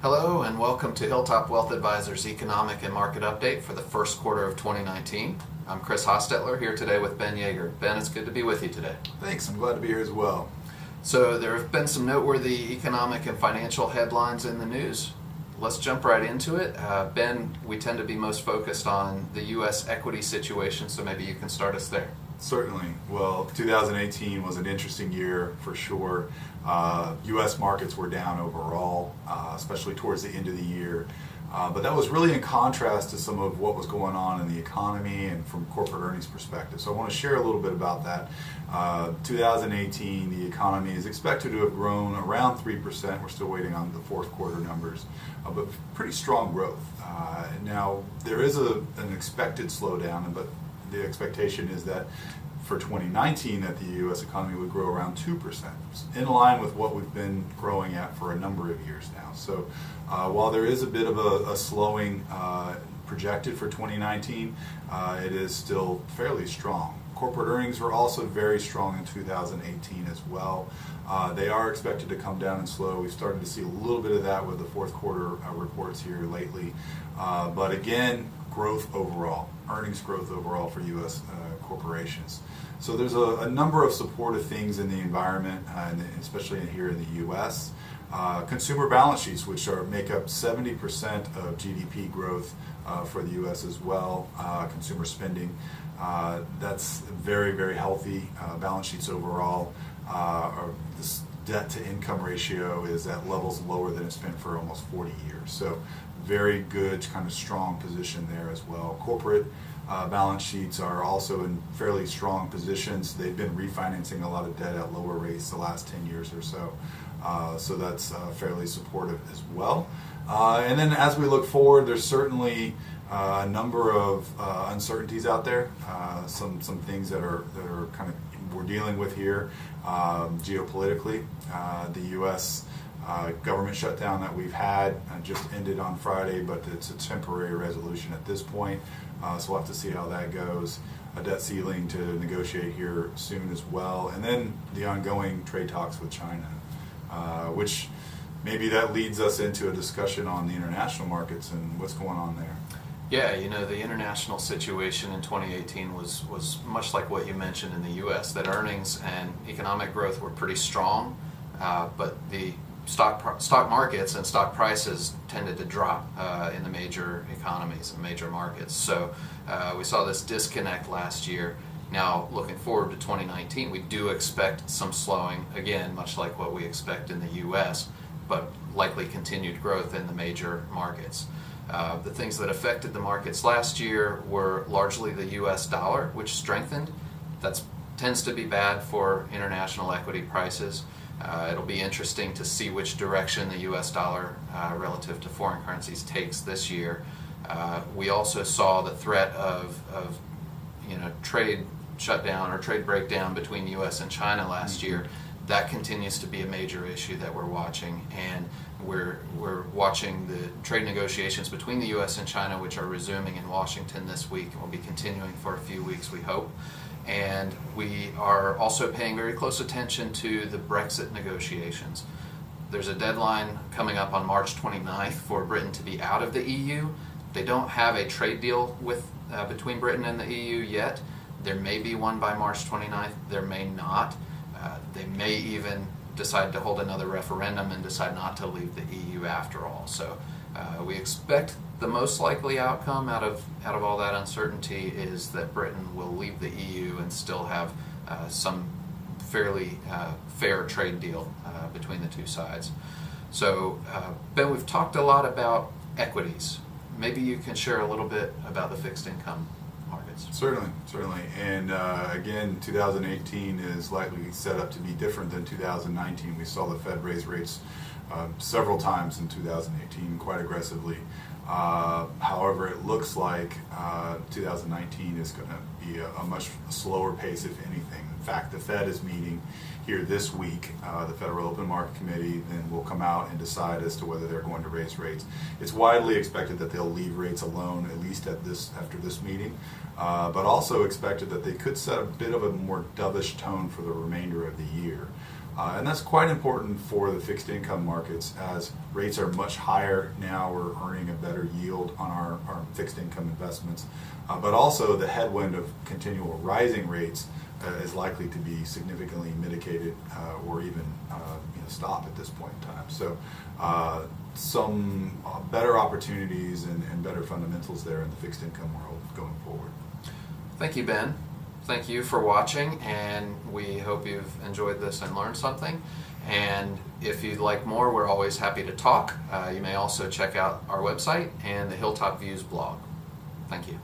Hello and welcome to Hilltop Wealth Advisors Economic and Market Update for the first quarter of 2019. I'm Chris Hostetler here today with Ben Yeager. Ben, it's good to be with you today. Thanks, I'm glad to be here as well. So there have been some noteworthy economic and financial headlines in the news. Let's jump right into it. Ben, we tend to be most focused on the U.S. equity situation, so maybe you can start us there. Certainly. Well, 2018 was an interesting year for sure. U.S. markets were down overall, especially towards the end of the year. But that was really in contrast to some of what was going on in the economy and from corporate earnings perspective. So I want to share a little bit about that. 2018, the economy is expected to have grown around 3%. We're still waiting on the fourth quarter numbers, but pretty strong growth. Now, there is an expected slowdown, but the expectation is that for 2019 that the U.S. economy would grow around 2%, in line with what we've been growing at for a number of years now. So while there is a bit of a slowing projected for 2019, it is still fairly strong. Corporate earnings were also very strong in 2018 as well. They are expected to come down and slow. We've started to see a little bit of that with the fourth quarter reports here lately. But again, growth overall, earnings growth overall for U.S. corporations. So there's a number of supportive things in the environment, and especially here in the U.S. Consumer balance sheets, which make up 70% of GDP growth for the U.S. as well. Consumer spending, that's very, very healthy. Balance sheets overall. This debt to income ratio is at levels lower than it's been for almost 40 years. So very good, kind of strong position there as well. Corporate balance sheets are also in fairly strong positions. They've been refinancing a lot of debt at lower rates the last 10 years or so. So that's fairly supportive as well. And then as we look forward, there's certainly a number of uncertainties out there. Some things that are kind of we're dealing with here geopolitically. The U.S. Government shutdown that we've had just ended on Friday, but it's a temporary resolution at this point. So we'll have to see how that goes. A debt ceiling to negotiate here soon as well. And then the ongoing trade talks with China, which maybe that leads us into a discussion on the international markets and what's going on there. Yeah, the international situation in 2018 was much like what you mentioned in the U.S., that earnings and economic growth were pretty strong, but the stock markets and stock prices tended to drop in the major economies and major markets. So we saw this disconnect last year. Now, looking forward to 2019, we do expect some slowing, again, much like what we expect in the U.S., but likely continued growth in the major markets. The things that affected the markets last year were largely the U.S. dollar, which strengthened. That tends to be bad for international equity prices. It'll be interesting to see which direction the U.S. dollar relative to foreign currencies takes this year. We also saw the threat of trade shutdown or trade breakdown between U.S. and China last year. That continues to be a major issue that we're watching, and we're watching the trade negotiations between the U.S. and China, which are resuming in Washington this week and will be continuing for a few weeks, we hope. And we are also paying very close attention to the Brexit negotiations. There's a deadline coming up on March 29th for Britain to be out of the EU. They don't have a trade deal between Britain and the EU yet. There may be one by March 29th. There may not. They may even decide to hold another referendum and decide not to leave the EU after all. So we expect the most likely outcome out of all that uncertainty is that Britain will leave the EU and still have some fairly fair trade deal between the two sides. So Ben, we've talked a lot about equities. Maybe you can share a little bit about the fixed income markets. Certainly. And again, 2018 is likely set up to be different than 2019. We saw the Fed raise rates several times in 2018, quite aggressively. However, it looks like 2019 is going to be a much slower pace, if anything. In fact, the Fed is meeting here this week, the Federal Open Market Committee, then will come out and decide as to whether they're going to raise rates. It's widely expected that they'll leave rates alone, at least after this meeting, but also expected that they could set a bit of a more dovish tone for the remainder of the year. And that's quite important for the fixed income markets as rates are much higher now. We're earning a better yield on our fixed income investments. But also the headwind of continual rising rates is likely to be significantly mitigated or even stop at this point in time. So some better opportunities and better fundamentals there in the fixed income world going forward. Thank you, Ben. Thank you for watching, and we hope you've enjoyed this and learned something. And if you'd like more, we're always happy to talk. You may also check out our website and the Hilltop Views blog. Thank you.